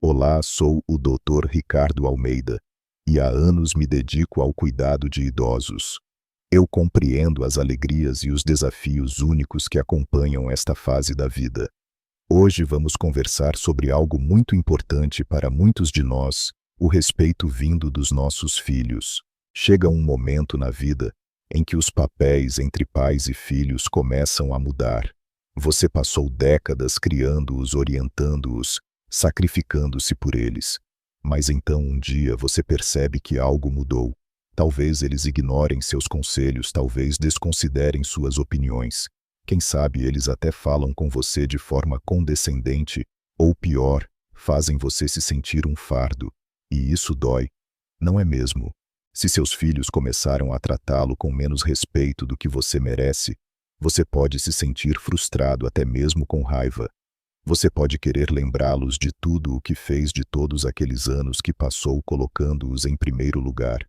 Olá, sou o Dr. Ricardo Almeida e há anos me dedico ao cuidado de idosos. Eu compreendo as alegrias e os desafios únicos que acompanham esta fase da vida. Hoje vamos conversar sobre algo muito importante para muitos de nós, o respeito vindo dos nossos filhos. Chega um momento na vida em que os papéis entre pais e filhos começam a mudar. Você passou décadas criando-os, orientando-os, sacrificando-se por eles. Mas então um dia você percebe que algo mudou. Talvez eles ignorem seus conselhos, talvez desconsiderem suas opiniões. Quem sabe eles até falam com você de forma condescendente, ou pior, fazem você se sentir um fardo. E isso dói, não é mesmo? Se seus filhos começaram a tratá-lo com menos respeito do que você merece, você pode se sentir frustrado, até mesmo com raiva. Você pode querer lembrá-los de tudo o que fez, de todos aqueles anos que passou colocando-os em primeiro lugar.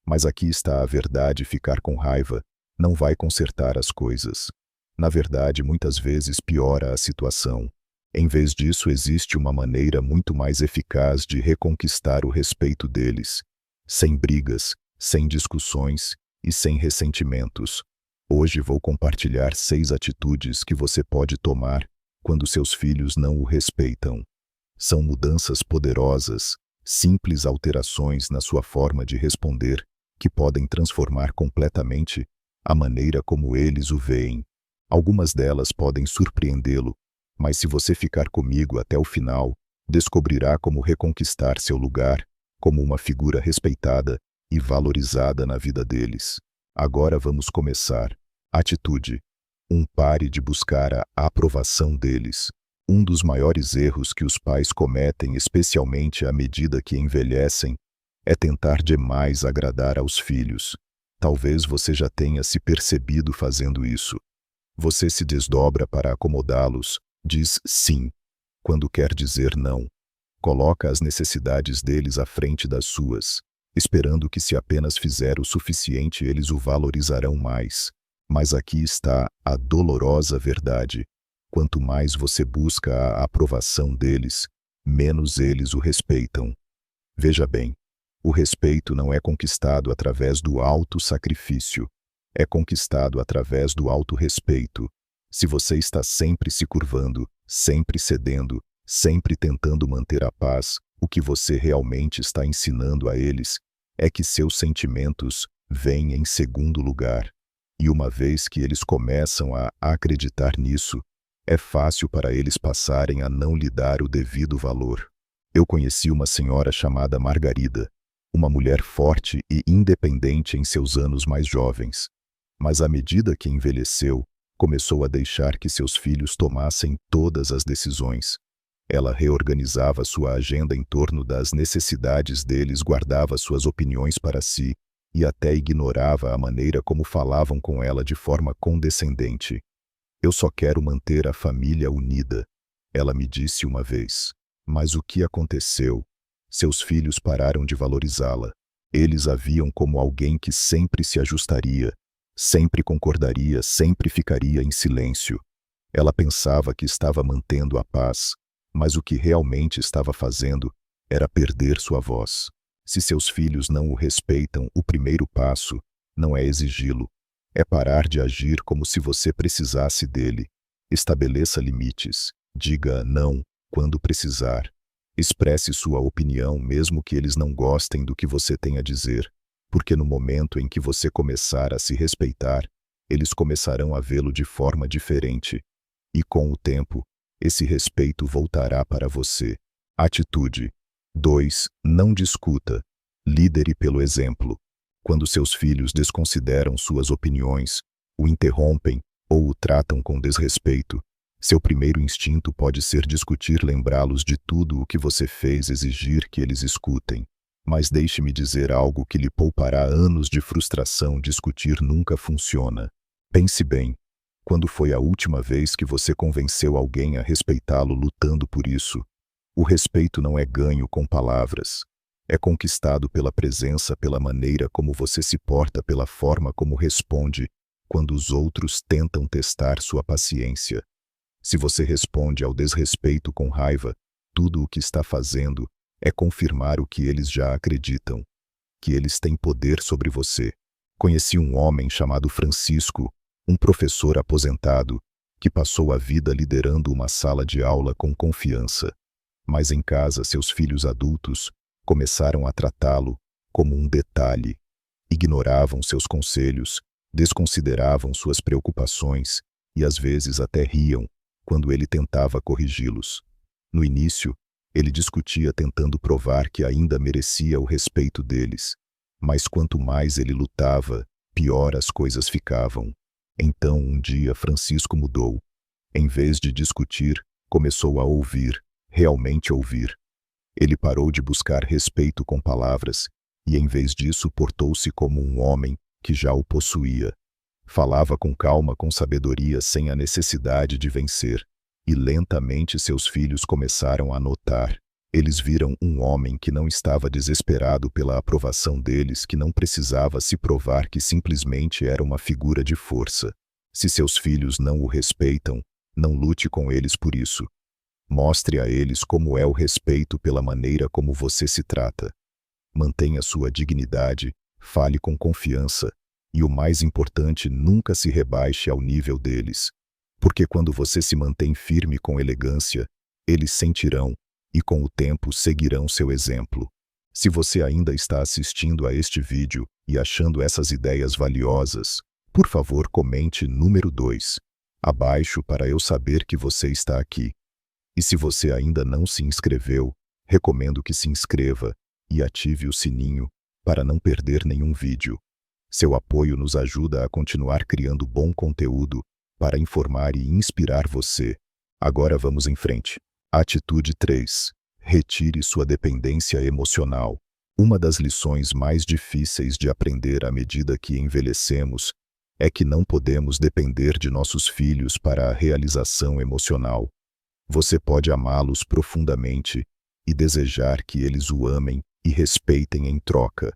Mas aqui está a verdade: ficar com raiva não vai consertar as coisas. Na verdade, muitas vezes piora a situação. Em vez disso, existe uma maneira muito mais eficaz de reconquistar o respeito deles, sem brigas, sem discussões e sem ressentimentos. Hoje vou compartilhar 6 atitudes que você pode tomar quando seus filhos não o respeitam. São mudanças poderosas, simples alterações na sua forma de responder, que podem transformar completamente a maneira como eles o veem. Algumas delas podem surpreendê-lo, mas se você ficar comigo até o final, descobrirá como reconquistar seu lugar como uma figura respeitada e valorizada na vida deles. Agora vamos começar. Atitude 1. Pare de buscar a aprovação deles. Um dos maiores erros que os pais cometem, especialmente à medida que envelhecem, é tentar demais agradar aos filhos. Talvez você já tenha se percebido fazendo isso. Você se desdobra para acomodá-los, diz sim, quando quer dizer não. Coloca as necessidades deles à frente das suas, esperando que se apenas fizer o suficiente eles o valorizarão mais. Mas aqui está a dolorosa verdade: quanto mais você busca a aprovação deles, menos eles o respeitam. Veja bem, o respeito não é conquistado através do auto-sacrifício, é conquistado através do auto-respeito. Se você está sempre se curvando, sempre cedendo, sempre tentando manter a paz, o que você realmente está ensinando a eles é que seus sentimentos vêm em segundo lugar. E uma vez que eles começam a acreditar nisso, é fácil para eles passarem a não lhe dar o devido valor. Eu conheci uma senhora chamada Margarida, uma mulher forte e independente em seus anos mais jovens. Mas à medida que envelheceu, começou a deixar que seus filhos tomassem todas as decisões. Ela reorganizava sua agenda em torno das necessidades deles, guardava suas opiniões para si e até ignorava a maneira como falavam com ela de forma condescendente. Eu só quero manter a família unida, ela me disse uma vez. Mas o que aconteceu? Seus filhos pararam de valorizá-la. Eles a viam como alguém que sempre se ajustaria, sempre concordaria, sempre ficaria em silêncio. Ela pensava que estava mantendo a paz, mas o que realmente estava fazendo era perder sua voz. Se seus filhos não o respeitam, o primeiro passo não é exigi-lo, é parar de agir como se você precisasse dele. Estabeleça limites, diga não quando precisar. Expresse sua opinião mesmo que eles não gostem do que você tem a dizer, porque no momento em que você começar a se respeitar, eles começarão a vê-lo de forma diferente. E com o tempo, esse respeito voltará para você. Atitude 2. Não discuta. Lidere pelo exemplo. Quando seus filhos desconsideram suas opiniões, o interrompem ou o tratam com desrespeito, seu primeiro instinto pode ser discutir, lembrá-los de tudo o que você fez, exigir que eles escutem. Mas deixe-me dizer algo que lhe poupará anos de frustração: discutir nunca funciona. Pense bem. Quando foi a última vez que você convenceu alguém a respeitá-lo lutando por isso? O respeito não é ganho com palavras. É conquistado pela presença, pela maneira como você se porta, pela forma como responde quando os outros tentam testar sua paciência. Se você responde ao desrespeito com raiva, tudo o que está fazendo é confirmar o que eles já acreditam, que eles têm poder sobre você. Conheci um homem chamado Francisco, um professor aposentado, que passou a vida liderando uma sala de aula com confiança. Mas em casa, seus filhos adultos começaram a tratá-lo como um detalhe. Ignoravam seus conselhos, desconsideravam suas preocupações e às vezes até riam quando ele tentava corrigi-los. No início, ele discutia tentando provar que ainda merecia o respeito deles. Mas quanto mais ele lutava, pior as coisas ficavam. Então, um dia, Francisco mudou. Em vez de discutir, começou a ouvir, realmente ouvir. Ele parou de buscar respeito com palavras e, em vez disso, portou-se como um homem que já o possuía. Falava com calma, com sabedoria, sem a necessidade de vencer. E lentamente seus filhos começaram a notar. Eles viram um homem que não estava desesperado pela aprovação deles, que não precisava se provar, que simplesmente era uma figura de força. Se seus filhos não o respeitam, não lute com eles por isso. Mostre a eles como é o respeito pela maneira como você se trata. Mantenha sua dignidade, fale com confiança e, o mais importante, nunca se rebaixe ao nível deles. Porque quando você se mantém firme com elegância, eles sentirão e com o tempo seguirão seu exemplo. Se você ainda está assistindo a este vídeo e achando essas ideias valiosas, por favor comente número 2 abaixo para eu saber que você está aqui. E se você ainda não se inscreveu, recomendo que se inscreva e ative o sininho para não perder nenhum vídeo. Seu apoio nos ajuda a continuar criando bom conteúdo para informar e inspirar você. Agora vamos em frente. Atitude 3. Retire sua dependência emocional. Uma das lições mais difíceis de aprender à medida que envelhecemos é que não podemos depender de nossos filhos para a realização emocional. Você pode amá-los profundamente e desejar que eles o amem e respeitem em troca.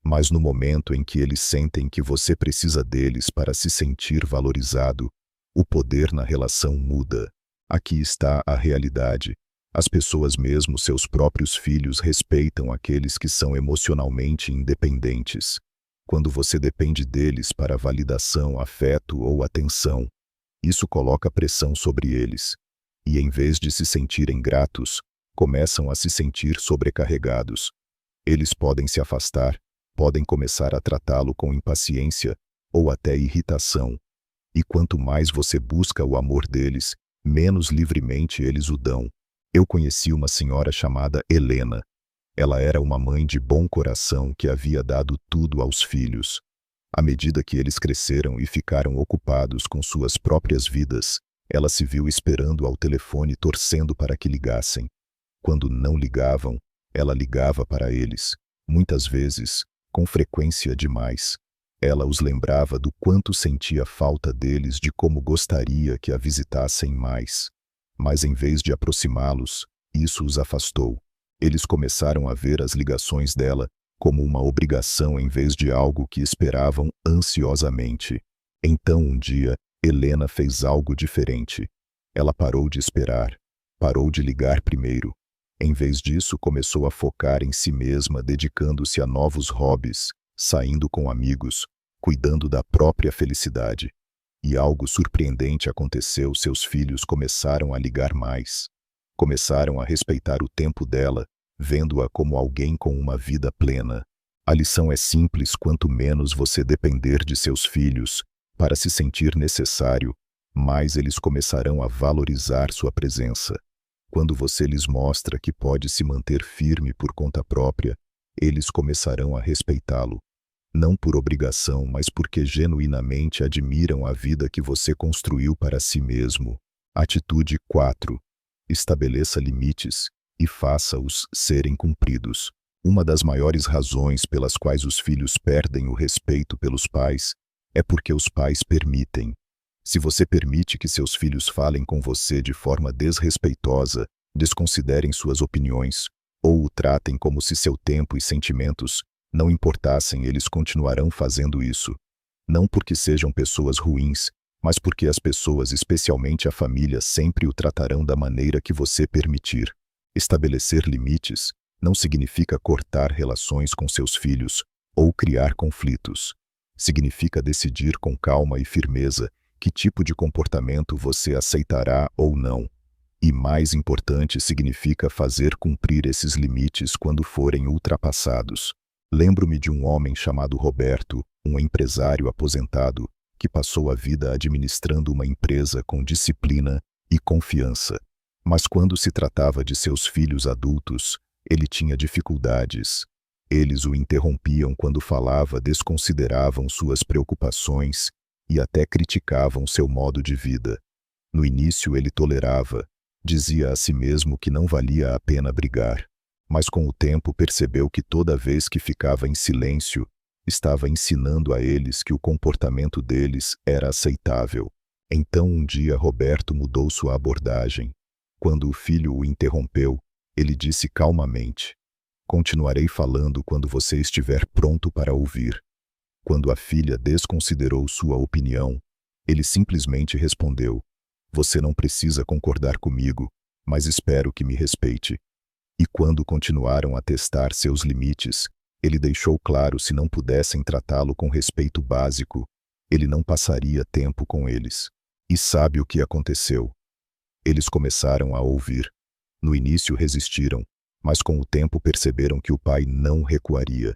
Mas no momento em que eles sentem que você precisa deles para se sentir valorizado, o poder na relação muda. Aqui está a realidade. As pessoas, mesmo seus próprios filhos, respeitam aqueles que são emocionalmente independentes. Quando você depende deles para validação, afeto ou atenção, isso coloca pressão sobre eles. E em vez de se sentirem gratos, começam a se sentir sobrecarregados. Eles podem se afastar, podem começar a tratá-lo com impaciência ou até irritação. E quanto mais você busca o amor deles, menos livremente eles o dão. Eu conheci uma senhora chamada Helena. Ela era uma mãe de bom coração que havia dado tudo aos filhos. À medida que eles cresceram e ficaram ocupados com suas próprias vidas, ela se viu esperando ao telefone, torcendo para que ligassem. Quando não ligavam, ela ligava para eles, muitas vezes, com frequência demais. Ela os lembrava do quanto sentia falta deles, de como gostaria que a visitassem mais. Mas em vez de aproximá-los, isso os afastou. Eles começaram a ver as ligações dela como uma obrigação em vez de algo que esperavam ansiosamente. Então, um dia, Helena fez algo diferente. Ela parou de esperar, parou de ligar primeiro. Em vez disso, começou a focar em si mesma, dedicando-se a novos hobbies, saindo com amigos, cuidando da própria felicidade. E algo surpreendente aconteceu: seus filhos começaram a ligar mais. Começaram a respeitar o tempo dela, vendo-a como alguém com uma vida plena. A lição é simples: quanto menos você depender de seus filhos para se sentir necessário, mais eles começarão a valorizar sua presença. Quando você lhes mostra que pode se manter firme por conta própria, eles começarão a respeitá-lo. Não por obrigação, mas porque genuinamente admiram a vida que você construiu para si mesmo. Atitude 4. Estabeleça limites e faça-os serem cumpridos. Uma das maiores razões pelas quais os filhos perdem o respeito pelos pais é porque os pais permitem. Se você permite que seus filhos falem com você de forma desrespeitosa, desconsiderem suas opiniões, ou o tratem como se seu tempo e sentimentos não importassem, eles continuarão fazendo isso. Não porque sejam pessoas ruins, mas porque as pessoas, especialmente a família, sempre o tratarão da maneira que você permitir. Estabelecer limites não significa cortar relações com seus filhos ou criar conflitos. Significa decidir com calma e firmeza que tipo de comportamento você aceitará ou não. E mais importante, significa fazer cumprir esses limites quando forem ultrapassados. Lembro-me de um homem chamado Roberto, um empresário aposentado, que passou a vida administrando uma empresa com disciplina e confiança. Mas quando se tratava de seus filhos adultos, ele tinha dificuldades. Eles o interrompiam quando falava, desconsideravam suas preocupações e até criticavam seu modo de vida. No início ele tolerava, dizia a si mesmo que não valia a pena brigar, mas com o tempo percebeu que toda vez que ficava em silêncio, estava ensinando a eles que o comportamento deles era aceitável. Então um dia Roberto mudou sua abordagem. Quando o filho o interrompeu, ele disse calmamente: "Continuarei falando quando você estiver pronto para ouvir." Quando a filha desconsiderou sua opinião, ele simplesmente respondeu: "Você não precisa concordar comigo, mas espero que me respeite." E quando continuaram a testar seus limites, ele deixou claro se não pudessem tratá-lo com respeito básico, ele não passaria tempo com eles. E sabe o que aconteceu? Eles começaram a ouvir. No início resistiram, mas com o tempo perceberam que o pai não recuaria.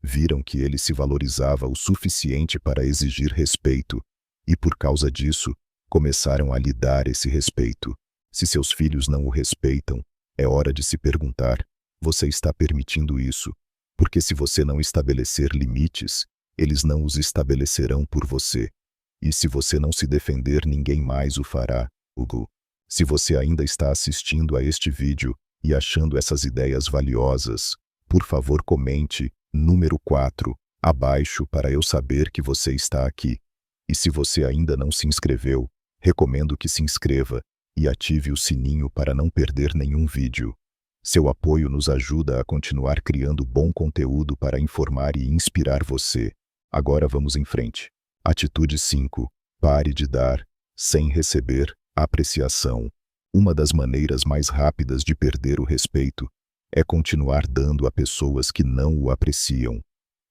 Viram que ele se valorizava o suficiente para exigir respeito, e por causa disso, começaram a lhe dar esse respeito. Se seus filhos não o respeitam, é hora de se perguntar: você está permitindo isso? Porque se você não estabelecer limites, eles não os estabelecerão por você. E se você não se defender, ninguém mais o fará. Hugo. Se você ainda está assistindo a este vídeo e achando essas ideias valiosas, por favor comente número 4 abaixo para eu saber que você está aqui. E se você ainda não se inscreveu, recomendo que se inscreva e ative o sininho para não perder nenhum vídeo. Seu apoio nos ajuda a continuar criando bom conteúdo para informar e inspirar você. Agora vamos em frente. Atitude 5. Pare de dar, sem receber, apreciação. Uma das maneiras mais rápidas de perder o respeito é continuar dando a pessoas que não o apreciam.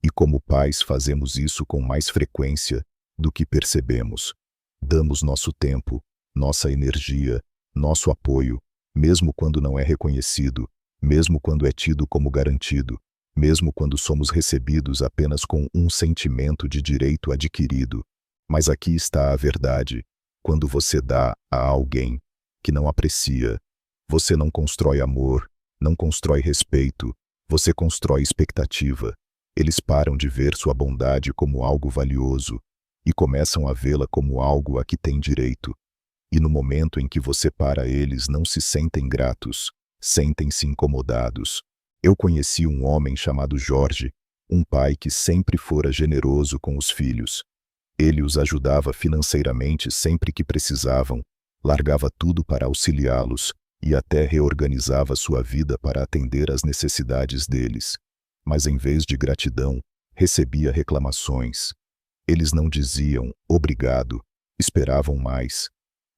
E como pais fazemos isso com mais frequência do que percebemos. Damos nosso tempo, nossa energia, nosso apoio, mesmo quando não é reconhecido, mesmo quando é tido como garantido, mesmo quando somos recebidos apenas com um sentimento de direito adquirido. Mas aqui está a verdade: quando você dá a alguém que não aprecia, você não constrói amor, não constrói respeito, você constrói expectativa. Eles param de ver sua bondade como algo valioso e começam a vê-la como algo a que tem direito. E no momento em que você para, eles não se sentem gratos, sentem-se incomodados. Eu conheci um homem chamado Jorge, um pai que sempre fora generoso com os filhos. Ele os ajudava financeiramente sempre que precisavam, largava tudo para auxiliá-los e até reorganizava sua vida para atender às necessidades deles. Mas em vez de gratidão, recebia reclamações. Eles não diziam obrigado, esperavam mais.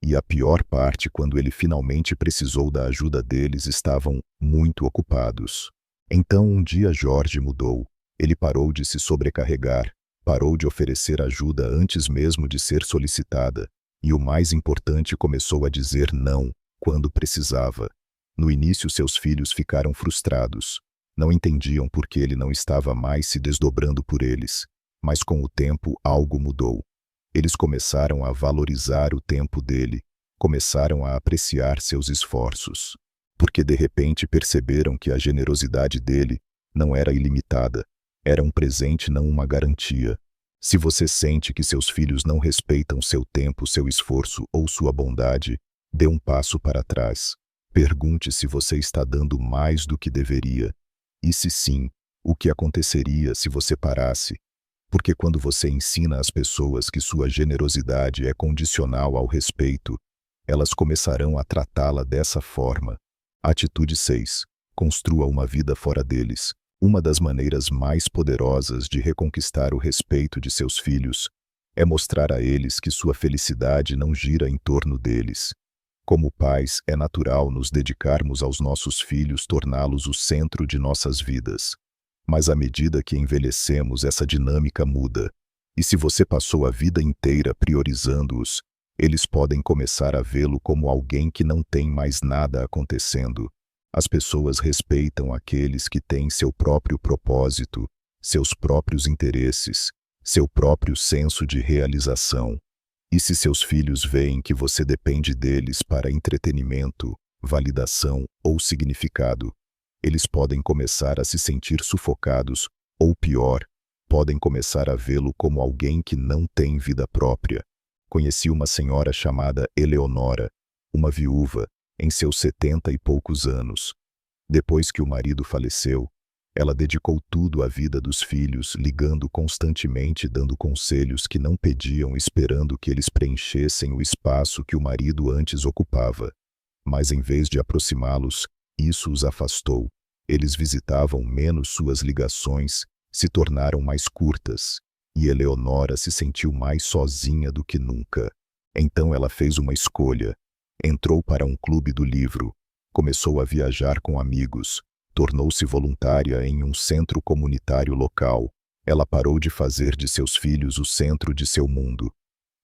E a pior parte, quando ele finalmente precisou da ajuda deles, estavam muito ocupados. Então um dia Jorge mudou. Ele parou de se sobrecarregar, parou de oferecer ajuda antes mesmo de ser solicitada, e o mais importante, começou a dizer não quando precisava. No início seus filhos ficaram frustrados. Não entendiam por que ele não estava mais se desdobrando por eles. Mas com o tempo algo mudou. Eles começaram a valorizar o tempo dele, começaram a apreciar seus esforços. Porque de repente perceberam que a generosidade dele não era ilimitada, era um presente, não uma garantia. Se você sente que seus filhos não respeitam seu tempo, seu esforço ou sua bondade, dê um passo para trás. Pergunte se você está dando mais do que deveria. E se sim, o que aconteceria se você parasse? Porque quando você ensina às pessoas que sua generosidade é condicional ao respeito, elas começarão a tratá-la dessa forma. Atitude 6. Construa uma vida fora deles. Uma das maneiras mais poderosas de reconquistar o respeito de seus filhos é mostrar a eles que sua felicidade não gira em torno deles. Como pais, é natural nos dedicarmos aos nossos filhos, torná-los o centro de nossas vidas. Mas à medida que envelhecemos, essa dinâmica muda. E se você passou a vida inteira priorizando-os, eles podem começar a vê-lo como alguém que não tem mais nada acontecendo. As pessoas respeitam aqueles que têm seu próprio propósito, seus próprios interesses, seu próprio senso de realização. E se seus filhos veem que você depende deles para entretenimento, validação ou significado, eles podem começar a se sentir sufocados, ou pior, podem começar a vê-lo como alguém que não tem vida própria. Conheci uma senhora chamada Eleonora, uma viúva, em seus 70 e poucos anos. Depois que o marido faleceu, ela dedicou tudo à vida dos filhos, ligando constantemente, dando conselhos que não pediam, esperando que eles preenchessem o espaço que o marido antes ocupava. Mas em vez de aproximá-los, isso os afastou. Eles visitavam menos, suas ligações se tornaram mais curtas, e Eleonora se sentiu mais sozinha do que nunca. Então ela fez uma escolha. Entrou para um clube do livro, começou a viajar com amigos, tornou-se voluntária em um centro comunitário local. Ela parou de fazer de seus filhos o centro de seu mundo.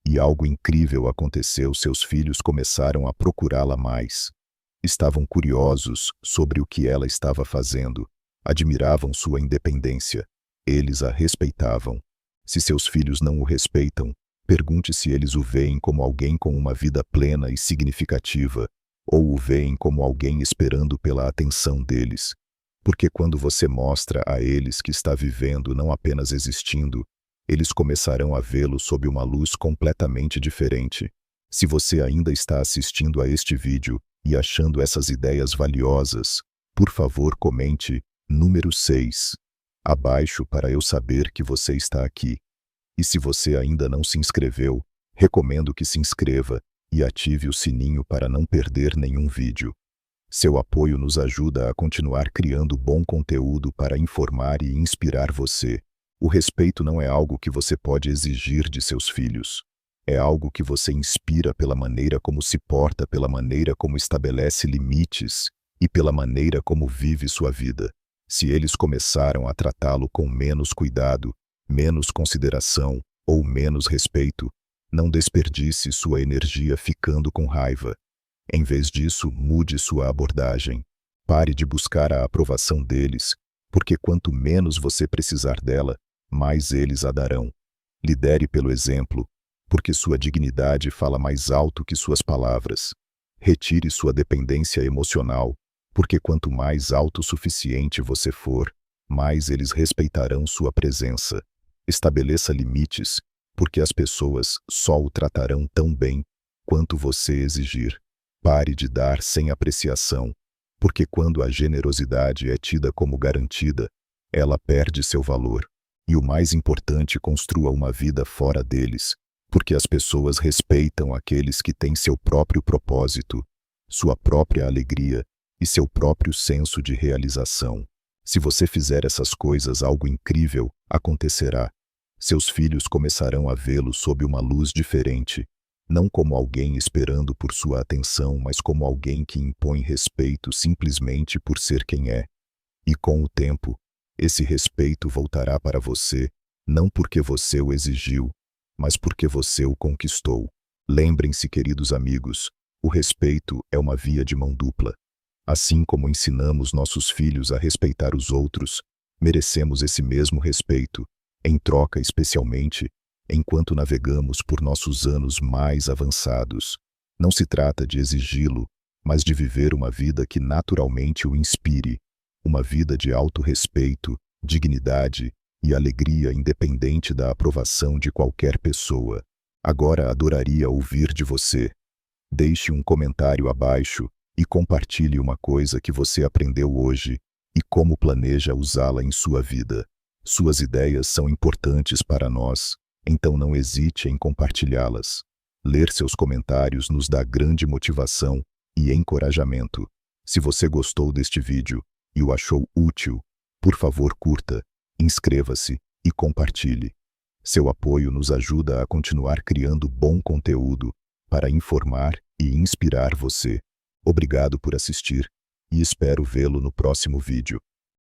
E algo incrível aconteceu, seus filhos começaram a procurá-la mais. Estavam curiosos sobre o que ela estava fazendo, admiravam sua independência. Eles a respeitavam. Se seus filhos não o respeitam, pergunte se eles o veem como alguém com uma vida plena e significativa, ou o veem como alguém esperando pela atenção deles. Porque quando você mostra a eles que está vivendo, não apenas existindo, eles começarão a vê-lo sob uma luz completamente diferente. Se você ainda está assistindo a este vídeo e achando essas ideias valiosas, por favor comente número 6 abaixo para eu saber que você está aqui. E se você ainda não se inscreveu, recomendo que se inscreva e ative o sininho para não perder nenhum vídeo. Seu apoio nos ajuda a continuar criando bom conteúdo para informar e inspirar você. O respeito não é algo que você pode exigir de seus filhos. É algo que você inspira pela maneira como se porta, pela maneira como estabelece limites e pela maneira como vive sua vida. Se eles começaram a tratá-lo com menos cuidado, menos consideração ou menos respeito, não desperdice sua energia ficando com raiva. Em vez disso, mude sua abordagem. Pare de buscar a aprovação deles, porque quanto menos você precisar dela, mais eles a darão. Lidere pelo exemplo, porque sua dignidade fala mais alto que suas palavras. Retire sua dependência emocional, porque quanto mais autossuficiente você for, mais eles respeitarão sua presença. Estabeleça limites, porque as pessoas só o tratarão tão bem quanto você exigir. Pare de dar sem apreciação, porque quando a generosidade é tida como garantida, ela perde seu valor. E o mais importante, construa uma vida fora deles, porque as pessoas respeitam aqueles que têm seu próprio propósito, sua própria alegria e seu próprio senso de realização. Se você fizer essas coisas, algo incrível acontecerá. Seus filhos começarão a vê-lo sob uma luz diferente, não como alguém esperando por sua atenção, mas como alguém que impõe respeito simplesmente por ser quem é. E com o tempo, esse respeito voltará para você, não porque você o exigiu, mas porque você o conquistou. Lembrem-se, queridos amigos, o respeito é uma via de mão dupla. Assim como ensinamos nossos filhos a respeitar os outros, merecemos esse mesmo respeito, em troca especialmente, enquanto navegamos por nossos anos mais avançados. Não se trata de exigi-lo, mas de viver uma vida que naturalmente o inspire, uma vida de autorrespeito, dignidade e alegria independente da aprovação de qualquer pessoa. Agora adoraria ouvir de você. Deixe um comentário abaixo e compartilhe uma coisa que você aprendeu hoje e como planeja usá-la em sua vida. Suas ideias são importantes para nós, então não hesite em compartilhá-las. Ler seus comentários nos dá grande motivação e encorajamento. Se você gostou deste vídeo e o achou útil, por favor curta, inscreva-se e compartilhe. Seu apoio nos ajuda a continuar criando bom conteúdo para informar e inspirar você. Obrigado por assistir e espero vê-lo no próximo vídeo.